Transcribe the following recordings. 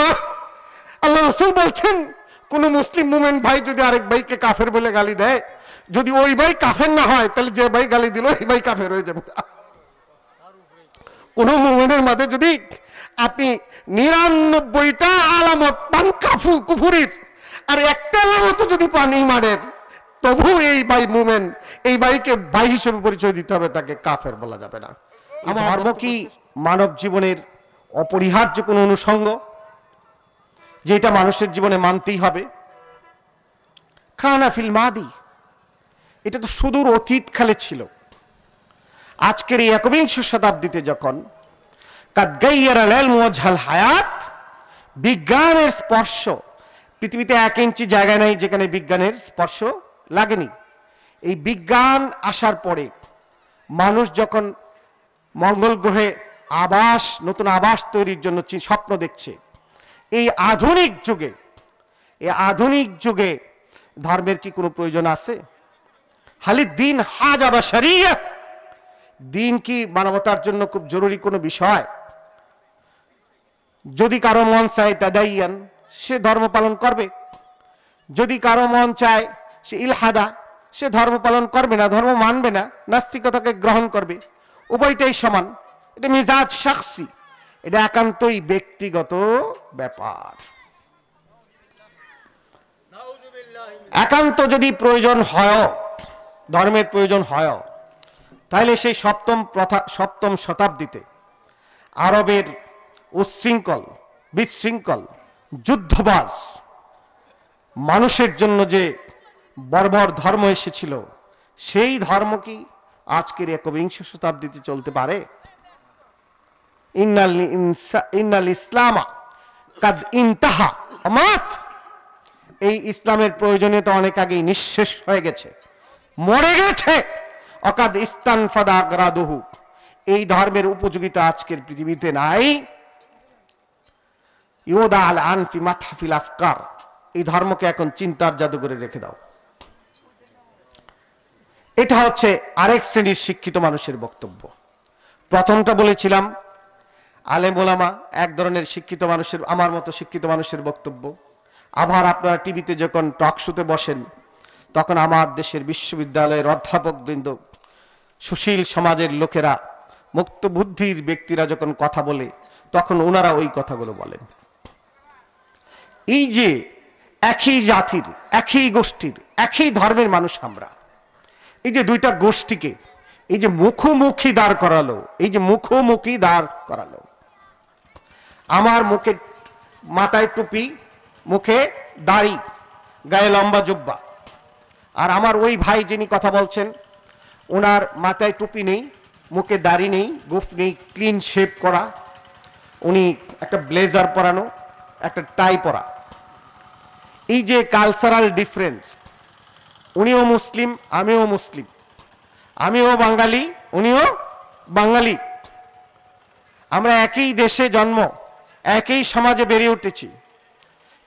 কালিমা। আল্লাহ রাসূল বলছেন কোন মুসলিম মুমিন ভাই যদি আরেক ভাইকে কাফের বলে গালি দেয়, যদি ওই ভাই কাফের না হয় তাহলে যে ভাই গালি দিল এই ভাই কাফের হয়ে যাবে। কোন মুমিনের মাঝে যদি আপনি ৯৯টা আলামত পান কুফুরির, আর একটা আলামত যদি পান ঈমানের, তবু এই ভাই মুমিন, এই ভাইকে ভাই হিসেবে পরিচয় দিতে হবে, তাকে কাফের বলা যাবে না। আমার ধর্ম কি মানব জীবনের অপরিহার্য কোনো অনুষঙ্গ, যেটা মানুষের জীবনে মানতেই হবে? খানা ফিল মাদি, এটা তো সুদূর অতীতকালে ছিল। আজকের এই একবিংশ শতাব্দীতে যখন কাদ গায়্যারাল ইলমু ওয়াজহাল হায়াত, বিজ্ঞানের স্পর্শ, পৃথিবীতে 1 ইঞ্চি জায়গা নাই যেখানে বিজ্ঞানের স্পর্শ লাগেনি। এই বিজ্ঞান আসার পরে মানুষ যখন মঙ্গল গ্রহে আবাস, নতুন আবাস তৈরির জন্য স্বপ্ন দেখছে, এই আধুনিক যুগে ধর্মের কি কোনো প্রয়োজন আছে? হালিদ দিন হাজা বা শরিয়া, দিন কি মানবতার জন্য খুব জরুরি কোনো বিষয়? যদি কারো মন চায় তাদাইয়ান, সে ধর্ম পালন করবে। যদি কারো মন চায় সে ইলহাদা, সে ধর্ম পালন করবে না, ধর্ম মানবে না, নাস্তিকতাকে গ্রহণ করবে। উভয়টাই সমান। এটা মিজাজ শাখসি, এটা একান্তই ব্যক্তিগত ব্যাপার। একান্ত যদি প্রয়োজন হয়, ধর্মের প্রয়োজন হয়, তাহলে সেই সপ্তম শতাব্দীতে আরবের উচ্ছৃঙ্খল, বিশৃঙ্খল, যুদ্ধবাজ মানুষের জন্য যে বর্বর ধর্ম এসেছিল, সেই ধর্ম কি আজকের একবিংশ শতাব্দীতে চলতে পারে? ইন্নাল ইসলামা কাদ ইনতাহা আমাত, এই ইসলামের প্রয়োজনীয়তা অনেক আগেই নিঃশেষ হয়ে গেছে, মরে গেছে। অকাদ ইস্তানফাদা আগ্রাদুহু, এই ধর্মের উপযোগিতা আজকের পৃথিবীতে নাই। ইউদা আল আনফি মাতহাফিল আফকার, এই ধর্মকে এখন চিন্তার জাদুঘরে রেখে দাও। এটা হচ্ছে আরেক শ্রেণীর শিক্ষিত মানুষের বক্তব্য। প্রথমটা বলেছিলাম আলেম ওলামা, এক ধরনের শিক্ষিত মানুষের, আমার মতো শিক্ষিত মানুষের বক্তব্য। আবার আপনারা টিভিতে যখন টক শোতে বসেন, তখন আমার দেশের বিশ্ববিদ্যালয়ের অধ্যাপকবৃন্দ, সুশীল সমাজের লোকেরা, মুক্ত বুদ্ধির ব্যক্তিরা যখন কথা বলে, তখন ওনারা ওই কথাগুলো বলেন। এই যে একই জাতির, একই গোষ্ঠীর, একই ধর্মের মানুষ আমরা, এই যে দুইটা গোষ্ঠীকে এই যে মুখোমুখি দাঁড় করালো, এই যে মুখোমুখি দাঁড় করালো, আমার মুখে মাথায় টুপি, মুখে দাড়ি, গায়ে লম্বা জুব্বা, আর আমার ওই ভাই যিনি কথা বলছেন, ওনার মাথায় টুপি নেই, মুখে দাড়ি নেই, গোফ নেই, ক্লিন শেভ করা, উনি একটা ব্লেজার পরানো, একটা টাই পরা। এই যে কালচারাল ডিফারেন্স, উনিও মুসলিম, আমিও মুসলিম, আমিও বাঙালি, উনিও বাঙালি, আমরা একই দেশে জন্ম, একই সমাজে বেড়ে উঠেছি,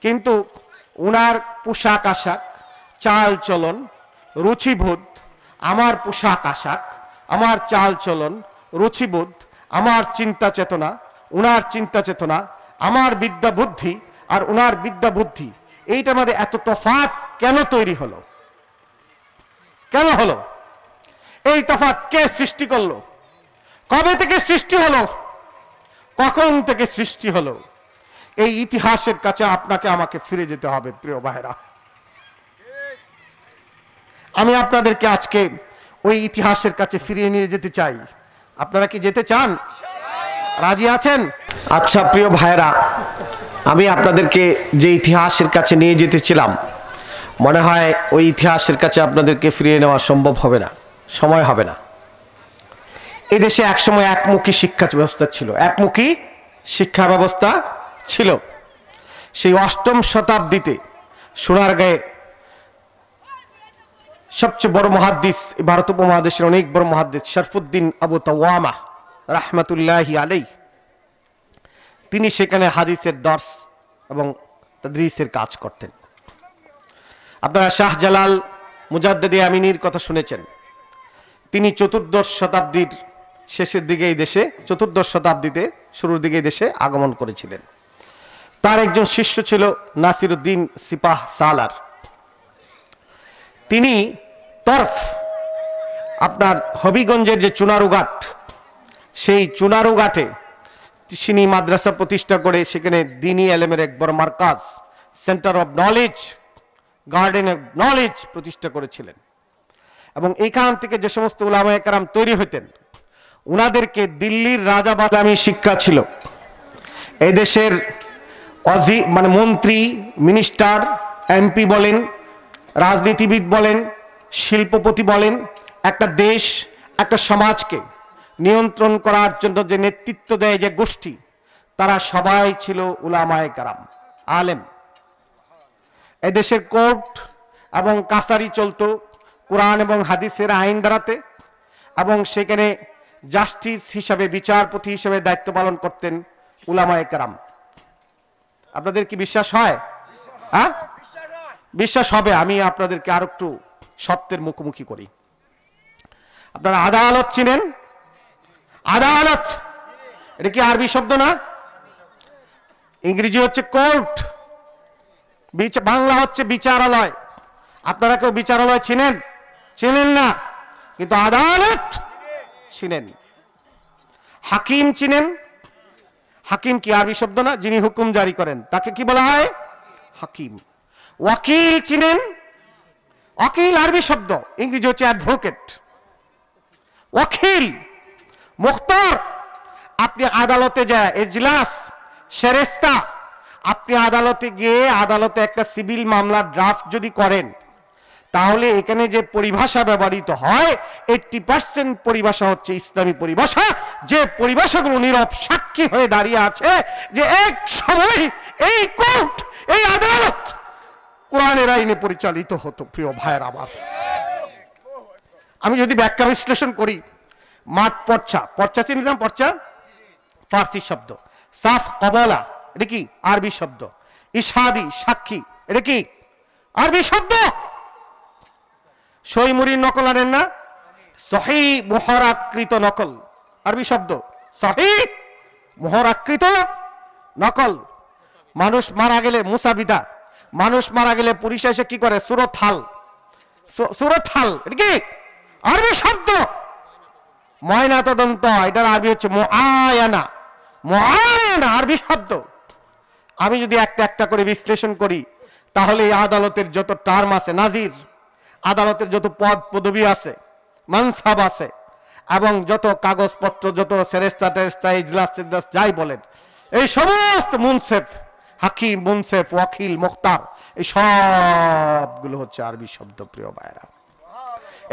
কিন্তু উনার পোশাক আশাক, চাল চলন, রুচিবোধ, আমার পোশাক আশাক, আমার চাল চলন, রুচিবোধ, আমার চিন্তা চেতনা, উনার চিন্তা চেতনা, আমার বিদ্যা বুদ্ধি আর উনার বিদ্যা বুদ্ধি, এইটার মধ্যে এত তফাৎ কেন তৈরি হলো? কেন হলো? এই তফাৎ কে সৃষ্টি করলো? কবে থেকে সৃষ্টি হলো? কখন থেকে সৃষ্টি হলো? এই ইতিহাসের কাছে আপনাকে আমাকে ফিরে যেতে হবে প্রিয় ভাইরা। আমি আপনাদেরকে আজকে ওই ইতিহাসের কাছে ফিরিয়ে নিয়ে যেতে চাই। আপনারা কি যেতে চান? রাজি আছেন? আচ্ছা প্রিয় ভাইরা, আমি আপনাদেরকে যে ইতিহাসের কাছে নিয়ে যেতেছিলাম, মনে হয় ওই ইতিহাসের কাছে আপনাদেরকে ফিরিয়ে নেওয়া সম্ভব হবে না, সময় হবে না। এই দেশে একসময় একমুখী শিক্ষা ব্যবস্থা ছিল, একমুখী শিক্ষা ব্যবস্থা ছিল। সেই ৮ম শতাব্দীতে সোনারগাঁয়ে সবচেয়ে বড় মুহাদ্দিস, ভারত উপমহাদেশের অনেক বড় মুহাদ্দিস শরফুদ্দিন আবু তাওয়ামা রাহমাতুল্লাহি আলাইহি, তিনি সেখানে হাদিসের দর্স এবং তাদরিসের কাজ করতেন। আপনারা শাহজালাল মুজাদ্দেদে আমিনীর কথা শুনেছেন। তিনি ৪র্দশ শতাব্দীর শেষের দিকে এই দেশে, ৪র্দশ শতাব্দীতে শুরুর দিকে এই দেশে আগমন করেছিলেন। তার একজন শিষ্য ছিল নাসিরউদ্দিন সিপাহ সালার। তিনি তরফ আপনার হবিগঞ্জের যে চুনারুঘাট, সেই চুনারুঘাটে তিনি মাদ্রাসা প্রতিষ্ঠা করে সেখানে দ্বীনি এলেমের এক বড় মার্কাজ, centre of knowledge, garden of knowledge প্রতিষ্ঠা করেছিলেন। এবং এইখান থেকে যে সমস্ত উলামায়ে কেরাম তৈরি হইতেন, উনাদেরকে দিল্লির রাজা বাদামি শিক্ষা ছিল। এই দেশের মানে মন্ত্রী, মিনিস্টার, এমপি বলেন, রাজনীতিবিদ বলেন, শিল্পপতি বলেন, একটা দেশ, একটা সমাজকে নিয়ন্ত্রণ করার জন্য যে নেতৃত্ব দেয় যে গোষ্ঠী, তারা সবাই ছিল উলামায়ে কেরাম, আলেম। এদেশের কোর্ট এবং কাছারি চলতো কোরআন এবং হাদিসের আইন দ্বারাতে, এবং সেখানে জাস্টিস হিসাবে, বিচারপতি হিসেবে দায়িত্ব পালন করতেন উলামায়ে কেরাম। আপনাদের কি বিশ্বাস হয়? হ্যাঁ, বিশ্বাস হবে। আমি আপনাদেরকে আর একটু সত্যের মুখোমুখি করি। আপনারা আদালত চিনেন? আদালত, এটা কি আরবি শব্দ না? ইংরেজি হচ্ছে কোর্ট, বাংলা হচ্ছে বিচারালয়। আপনারা কেউ বিচারালয় চিনেন? চিনেন না, কিন্তু আদালত চিনেন। হাকিম চিনেন? হাকিম কি আরবি শব্দ না? যিনি হুকুম জারি করেন তাকে কি বলা হয়? হাকিম। ওয়াকিল চিনেন? ওয়াকিল আরবি শব্দ, ইংরেজি হচ্ছে অ্যাডভোকেট। ওয়াকিল, মুখতার। আপনি আদালতে যায়, এজলাস, সেরেস্তা, আপনি আদালতে গিয়ে আদালতে একটা সিভিল মামলার ড্রাফট যদি করেন, তাহলে এখানে যে পরিভাষা ব্যবহৃত হয় 80% পরিভাষা হচ্ছে ইসলামী পরিভাষা, যে পরিভাষাগুলো নীরব সাক্ষী হয়ে দাঁড়িয়ে আছে যে এক সময় এই কোর্ট, এই আদালত কোরআনের আইনে পরিচালিত হতো। প্রিয় ভাইয়ের আমার, আমি যদি ব্যাখ্যা বিশ্লেষণ করি, মাঠ পর্চা, পর্চা চিনলাম, পর্চা ফার্সি শব্দ। সাফ কবলা, এটা কি আরবি শব্দ। ইশাদি, সাক্ষী, এটা কি আরবি শব্দ। সহি মুরির নকল আনেন না? সহি মোহরাকৃত নকল, আরবি শব্দ। সহি মোহরাকৃত নকল। মানুষ মারা গেলে মুসাবিদা, মানুষ মারা গেলে পুলিশ এসে কি করে? সুরত হাল, সুরত হাল, এটা কি আরবি শব্দ। ময়না তদন্ত, এটার আরবি হচ্ছে মুআয়ানা, মুআয়ানা আরবি শব্দ। আমি যদি একটা একটা করে বিশ্লেষণ করি, তাহলে এই আদালতের যত টার্ম আছে, নাজির, আদালতের যত পদ পদবি আছে, মানসাব আছে, এবং যত কাগজপত্র, যত সেরেস্তা টেরেস্তা, ইজলাস টিজলাস যাই বলেন, এই সমস্ত মুনসেফ, হাকিম, মুনসেফ, ওয়াকিল, মুখতার, এই সবগুলো হচ্ছে আরবি শব্দ। প্রিয় ভাইরা,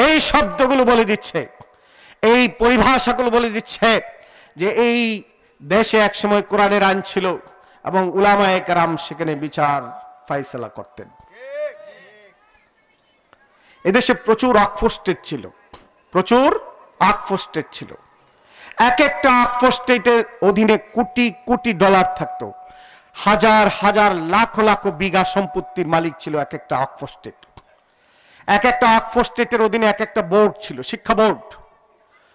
এই শব্দগুলো বলে দিচ্ছে, এই পরিভাষাগুলো বলে দিচ্ছে যে এই দেশে একসময় কোরআনের আইন ছিল এবং উলামায়ে কেরাম সেখানে বিচার ফাইসালা করতেন। এদেশে প্রচুর ওয়াকফ স্টেট ছিল, প্রচুর ওয়াকফ স্টেট ছিল। এক একটা ওয়াকফ স্টেটের অধীনে কোটি কোটি ডলার থাকতো, হাজার হাজার লাখ লাখ বিঘা সম্পত্তির মালিক ছিল এক একটা ওয়াকফ স্টেট। এক একটা ওয়াকফ স্টেটের অধীনে এক একটা বোর্ড ছিল, শিক্ষা বোর্ড,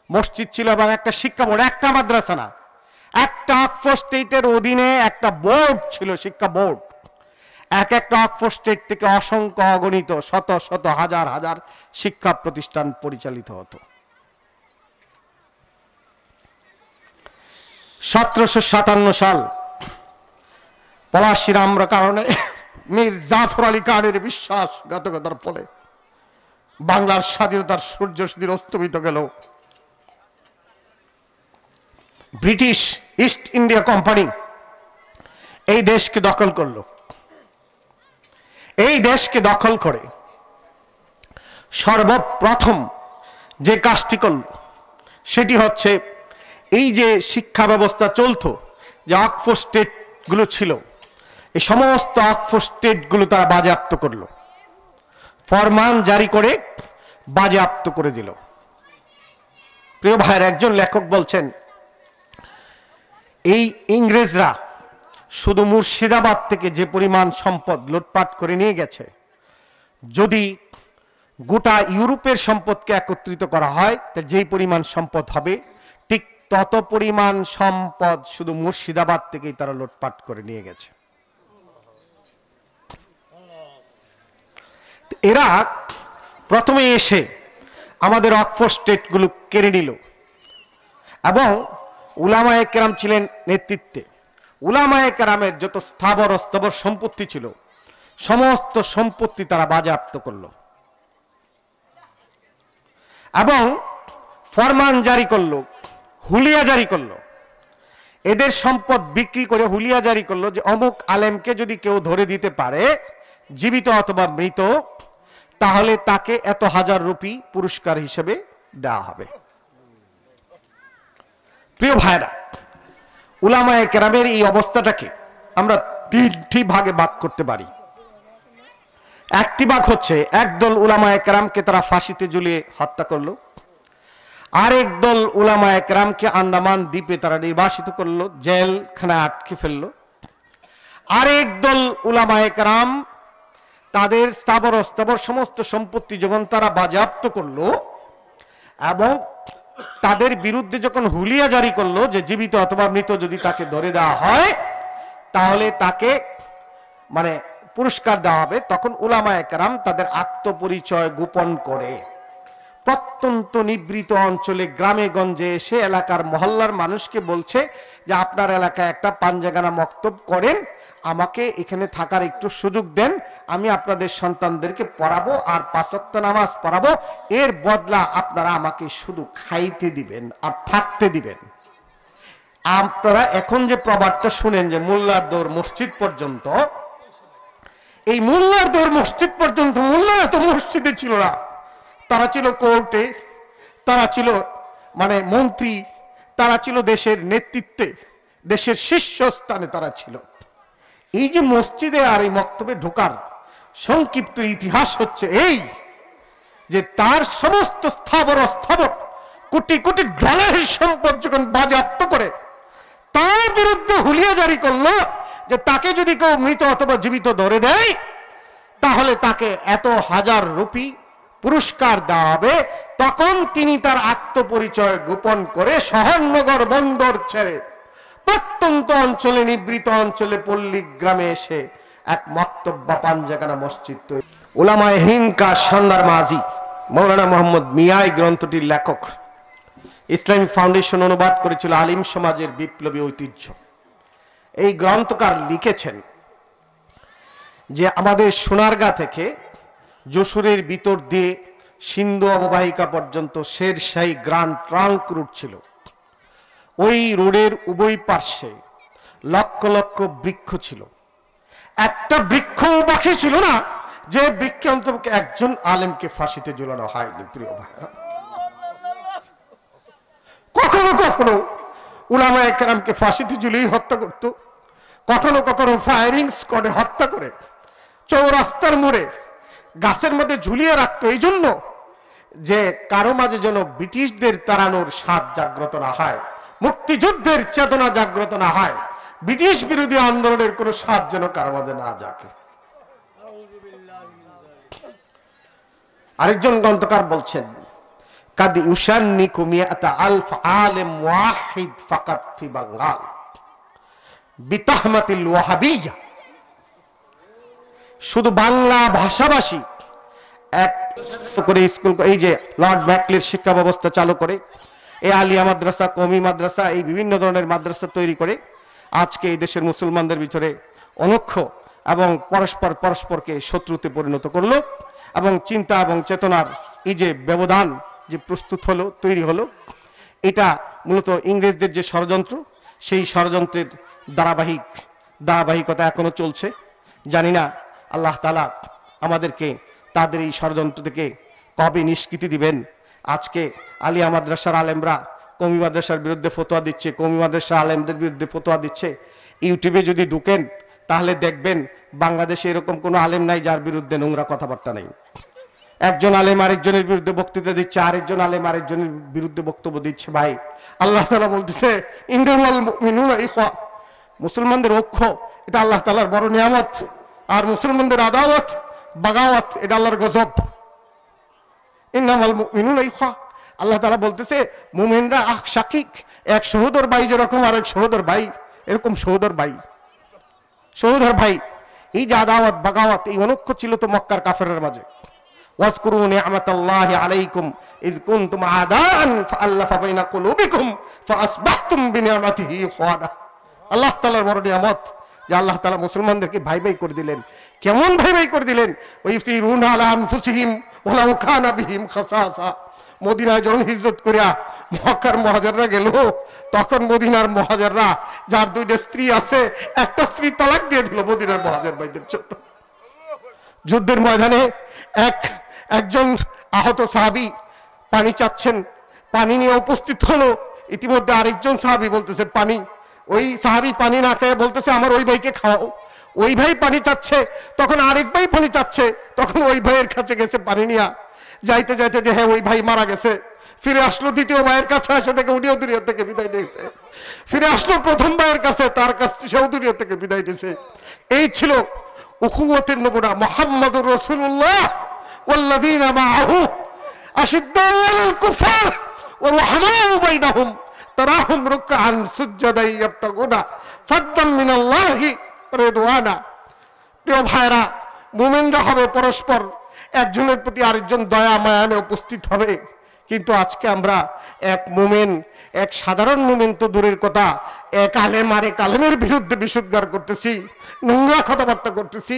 মসজিদ ছিল এবং একটা শিক্ষা বোর্ড, একটা মাদ্রাসা না, একটা ওয়াকফ স্টেটের অধীনে একটা বোর্ড ছিল, শিক্ষা বোর্ড। এক একটা ওয়াকফ স্টেট থেকে অসংখ্য অগণিত শত শত হাজার হাজার শিক্ষা প্রতিষ্ঠান পরিচালিত হতো। 1757 সাল পলাশির আমরা কারণে মীর জাফর আলী খানের বিশ্বাসঘাতকতার ফলে বাংলার স্বাধীনতার সূর্য সেদিন অস্তমিত গেল। ব্রিটিশ ইস্ট ইন্ডিয়া কোম্পানি এই দেশকে দখল করলো। এই দেশকে দখল করে সর্বপ্রথম যে কাজটি করল সেটি হচ্ছে, এই যে শিক্ষা ব্যবস্থা চলতো, যে ওয়াকফ স্টেটগুলো ছিল, এই সমস্ত ওয়াকফ স্টেটগুলো তারা বাজেয়াপ্ত করলো, ফরমান জারি করে বাজেয়াপ্ত করে দিল। প্রিয় ভাইয়ের, একজন লেখক বলছেন, এই ইংরেজরা শুধু মুর্শিদাবাদ থেকে যে পরিমাণ সম্পদ লুটপাট করে নিয়ে গেছে, যদি গোটা ইউরোপের সম্পদকে একত্রিত করা হয়, তা যেই পরিমাণ সম্পদ হবে, ঠিক তত পরিমাণ সম্পদ শুধু মুর্শিদাবাদ থেকেই তারা লুটপাট করে নিয়ে গেছে। এরা প্রথমে এসে আমাদের অক্সফোর্ড স্টেটগুলো কেড়ে নিল এবং উলামায়ে কেরাম ছিলেন নেতৃত্বে। উলামায়ে কেরামের যত স্থাবর অস্থাবর সম্পত্তি ছিল সমস্ত সম্পত্তি তারা বাজেয়াপ্ত করলো এবং ফরমান জারি করলো, হুলিয়া জারি করলো। এদের সম্পদ বিক্রি করে হুলিয়া জারি করলো যে অমুক আলেমকে যদি কেউ ধরে দিতে পারে জীবিত অথবা মৃত, তাহলে তাকে এত হাজার রুপি পুরস্কার হিসেবে দেওয়া হবে। প্রিয় ভাইরা, উলামায়ে কেরামের এই অবস্থাটাকে আমরা তিনটি ভাগে ভাগ করতে পারি। একটি ভাগ হচ্ছে একদল উলামায়ে কেরামকে তারা ফাঁসিতে ঝুলিয়ে হত্যা করলো, আরেক দল উলামায়ে কেরামকে আন্দামান দ্বীপে তারা নির্বাসিত করলো, জেলখানায় আটকে ফেললো। আরেক দল উলামায়ে কেরাম তাদের স্থাবর অস্থাবর সমস্ত সম্পত্তি যখন তারা বাজেয়াপ্ত করলো এবং তাদের বিরুদ্ধে যখন হুলিয়া জারি করলো যে জীবিত অথবা মৃত যদি তাকে ধরে দেওয়া হয় তাহলে তাকে মানে পুরস্কার দেওয়া হবে, তখন উলামায়ে কেরাম তাদের আত্মপরিচয় গোপন করে প্রত্যন্ত নিবৃত অঞ্চলে গ্রামে গঞ্জে এসে এলাকার মহল্লার মানুষকে বলছে যে আপনার এলাকায় একটা পাঞ্জাগানা মক্তব করেন, আমাকে এখানে থাকার একটু সুযোগ দেন, আমি আপনাদের সন্তানদেরকে পড়াবো আর 5 ওয়াক্ত নামাজ পড়াবো, এর বদলা আপনারা আমাকে শুধু খাইতে দিবেন আর থাকতে দিবেন। আপনারা এখন যে প্রবাদটা শুনেন যে মোল্লার দৌড় মসজিদ পর্যন্ত, এই মোল্লার দৌড় মসজিদ পর্যন্ত মোল্লারা তো মসজিদে ছিল না, তারা ছিল কোর্টে, তারা ছিল মানে মন্ত্রী, তারা ছিল দেশের নেতৃত্বে, দেশের শীর্ষস্থানে তারা ছিল। এই যে মসজিদে আর এই মক্তবে ঢোকার সংক্ষিপ্ত ইতিহাস হচ্ছে এই যে তার সমস্ত স্থাবর অস্থাবর কোটি কোটি ডলারের সম্পদ যখন বাজেয়াপ্ত করে তার বিরুদ্ধে হুলিয়া জারি করলো যে তাকে যদি কেউ মৃত অথবা জীবিত ধরে দেয় তাহলে তাকে এত হাজার রুপি পুরস্কার দেওয়া হবে, তখন তিনি তার আত্মপরিচয় গোপন করে শহরনগর বন্দর ছেড়ে প্রত্যন্ত অঞ্চলে নিবৃত অঞ্চলে পল্লী গ্রামে এসে এক মক্তব বা পাঞ্জাগানা মসজিদ তৈরি। উলামায়ে হিন্দ কা শানদার মাজি মৌলানা মোহাম্মদ মিয়া এই গ্রন্থটির লেখক। ইসলামী ফাউন্ডেশন অনুবাদ করেছিল আলিম সমাজের বিপ্লবী ঐতিহ্য। এই গ্রন্থকার লিখেছেন যে আমাদের সোনারগাঁ থেকে যশোরের ভিতর দিয়ে সিন্ধু অববাহিকা পর্যন্ত শেরশাহী গ্র্যান্ড ট্রাঙ্ক রুট ছিল। ওই রোডের উভয় পার্শ্বে লক্ষ লক্ষ বৃক্ষ ছিল, একটা বৃক্ষ বাকি ছিল না যে বৃক্ষে অন্তত একজন আলেমকে ফাঁসিতে ঝুলানো হয়নি। প্রিয় ভাইরা, কখনো কখনো উলামায়ে কেরামকে ফাঁসিতে ঝুলিয়ে হত্যা করত, কখনো কখনো ফায়ারিং স্কোয়াডে হত্যা করে চৌরাস্তার মোড়ে গাছের মধ্যে ঝুলিয়ে রাখতো, এই জন্য যে কারো মাঝে যেন ব্রিটিশদের তাড়ানোর স্বাদ জাগ্রত না হয়, মুক্তিযুদ্ধের চেতনা জাগ্রত না হয়, ব্রিটিশ বিরোধী আন্দোলনের কোন স্বাদ যেন কারো মাঝে না জাগে। আরেকজন গ্রন্থকার বলছেন কাদ ইউশান্নিকু মিয়াতা আলফ আলেম ওয়াহিদ ফাকাত ফি বাঙ্গাল বিতাহমাতিল ওয়াহাবিয়্যা। শুধু বাংলা ভাষাভাষী এক করে স্কুল, এই যে লর্ড ব্যাকলির শিক্ষা ব্যবস্থা চালু করে, এই আলিয়া মাদ্রাসা, কওমি মাদ্রাসা, এই বিভিন্ন ধরনের মাদ্রাসা তৈরি করে আজকে এই দেশের মুসলমানদের ভিতরে অনক্ষ এবং পরস্পরকে শত্রুতে পরিণত করলো এবং চিন্তা এবং চেতনার এই যে ব্যবধান যে প্রস্তুত হলো, তৈরি হলো, এটা মূলত ইংরেজদের যে ষড়যন্ত্র, সেই ষড়যন্ত্রের ধারাবাহিকতা এখনো চলছে। জানি না আল্লাহ তাআলা আমাদেরকে তাদের এই ষড়যন্ত্র থেকে কবে নিষ্কৃতি দিবেন। আজকে আলিয়া মাদ্রাসার আলেমরা কওমি মাদ্রাসার বিরুদ্ধে ফতোয়া দিচ্ছে, কওমি মাদ্রাসার আলেমদের বিরুদ্ধে ফতোয়া দিচ্ছে। ইউটিউবে যদি ঢুকেন তাহলে দেখবেন বাংলাদেশে এরকম কোনো আলেম নাই যার বিরুদ্ধে নোংরা কথাবার্তা নেই। একজন আলেম আরেকজনের বিরুদ্ধে বক্তৃতা দিচ্ছে, আরেকজন আলেম আরেকজনের বিরুদ্ধে বক্তব্য দিচ্ছে। ভাই, আল্লাহ তাআলা বলতেছে ইন্নামাল মুমিনুনা ইখওয়া, মুসলমানদের ঐক্য এটা আল্লাহ তাআলার বড় নিয়ামত, আর মুসলমানদের আদাওয়াত বাগাওয়াত এটা আল্লাহর গজব। ইন্নামাল মুমিনুনা ইখওয়া, আল্লাহ তাআলা বলতেছে মুমিনরা আখ শাকিক, এক সহোদর ভাই যেরকম আরেক সহোদর ভাই, এরকম সহোদর ভাই। এই যে আদাওয়াত বাগাওয়াত, এই অনৈক্য ছিল তো মক্কার কাফেরের মাঝে। ওয়াজকুরু নি'মাতাল্লাহি আলাইকুম ইয কুনতুম আদাআন ফাআল্লাফা বাইনা কুলুবিকুম ফাআসবাহতুম বিনি'মাতিহি ইখওয়ানা। আল্লাহ তাআলার বড় নিয়ামত যে আল্লাহ তাআলা মুসলমানদেরকে ভাই ভাই করে দিলেন। কেমন ভাই ভাই করে দিলেন? ওয়াইফতিরুনা আলা আনফুসিহিম ওয়ালাউ কানা বিহিম খাসাসা। মদিনায় যখন হিজরত করিয়া মক্কার মুহাজিররা গেল, তখন মদিনার মুহাজিররা যার দুইটা স্ত্রী আছে, একটা স্ত্রী তালাক দিয়ে দিল মদিনার মুহাজির ভাইদের জন্য। যুদ্ধের ময়দানে একজন আহত সাহাবী পানি চাচ্ছেন, পানি নিয়ে উপস্থিত হলো। ইতিমধ্যে আরেকজন সাহাবী বলতেছে পানি। ওই সাহাবী পানি না খেয়ে বলতেছে আমার ওই ভাইকে খাওয়াও। ওই ভাই পানি চাচ্ছে, তখন আরেক ভাই পানি চাচ্ছে, তখন ওই ভাইয়ের কাছে গেছে পানি নিয়া। যাইতে যাইতে যে হ্যাঁ ওই ভাই মারা গেছে, ফিরে আসলো দ্বিতীয় ভাইয়ের কাছে, এসে দেখে উনিও দুনিয়া থেকে বিদায় নিয়েছে। ফিরে আসলো প্রথম ভাইয়ের কাছে, তার কাছে সেও দুনিয়া থেকে বিদায় নিয়েছে। এই ছিল উখুওয়াতের নমুনা। মুহাম্মাদুর রাসূলুল্লাহ ওয়াল্লাযীনা মাআহু আশিদ্দাউ আলাল কুফার ওয়া রুহামাউ বাইনাহুম তারাহুম রুকআন সুজদান ইয়াবতাগুনা ফাদদাম মিনাল্লাহি রিদওয়ানা। প্রিয় ভাইরা, মুমিনরা হবে পরস্পর একজনের প্রতি আরেকজন দয়া মায়ানে উপস্থিত হবে। কিন্তু আজকে আমরা এক মুমিন, এক সাধারণ মুমিন তো দূরের কথা, এক আলেম আরেক আলেমের বিরুদ্ধে বিশুদ্ধার করতেছি, নোংরা কথাবার্তা করতেছি,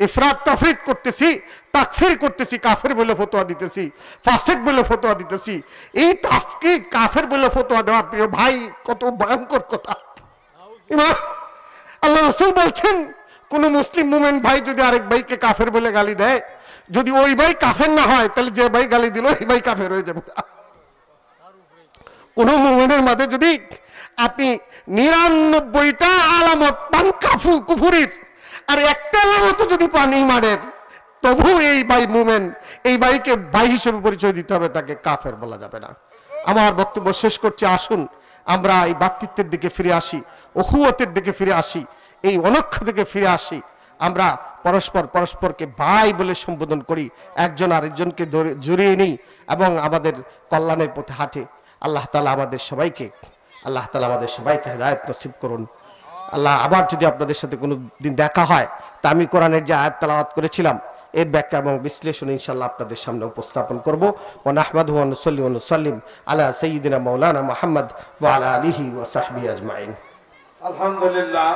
ইফরাত তাফরিত করতেছি, তাকফির করতেছি, কাফের বলে ফতোয়া দিতেছি, ফাসিক বলে ফতোয়া দিতেছি। এই তাফকিক কাফের বলে ফতোয়া দেওয়া প্রিয় ভাই কত ভয়ঙ্কর কথা। আল্লাহ রাসূল বলছেন কোন মুসলিম মুমিন ভাই যদি আরেক ভাইকে কাফের বলে গালি দেয়, যদি ওই ভাই কাফের না হয়, তাহলে যে ভাই গালি দিল এই ভাই কাফের হয়ে যাবে। কোন মুমিনের মাঝে যদি আপনি ৯৯টা আলামত পান কুফুরির, আর একটা আলামত যদি পান ঈমানের, তবু এই ভাই মুমিন, এই ভাইকে ভাই হিসেবে পরিচয় দিতে হবে, তাকে কাফের বলা যাবে না। আমার বক্তব্য শেষ করছি। আসুন আমরা এই ভ্রাতৃত্বের দিকে ফিরে আসি, উখুওয়াতের দিকে ফিরে আসি, এই অনক্ষ থেকে ফিরে আসি। আমরা পরস্পরকে ভাই বলে সম্বোধন করি, একজন আরেকজনকে জড়িয়ে নিই এবং আমাদের কল্যাণের পথে হাঁটে। আল্লাহ তাআলা আমাদের সবাইকে হেদায়েত নসিব করুন। আল্লাহ, আবার যদি আপনাদের সাথে কোনো দিন দেখা হয়, তা আমি কোরআনের যে আয়াত তেলাওয়াত করেছিলাম এর ব্যাখ্যা এবং বিশ্লেষণ ইনশাআল্লাহ আপনাদের সামনে উপস্থাপন করব। ওয়া নাহমাদুহু ওয়া নুসাল্লি ওয়া নুসাল্লিম আলা সাইয়্যিদিনা মাওলানা মুহাম্মদ ওয়া আলা আলিহি ওয়া সাহবিহি আজমাইন। আলহামদুলিল্লাহ।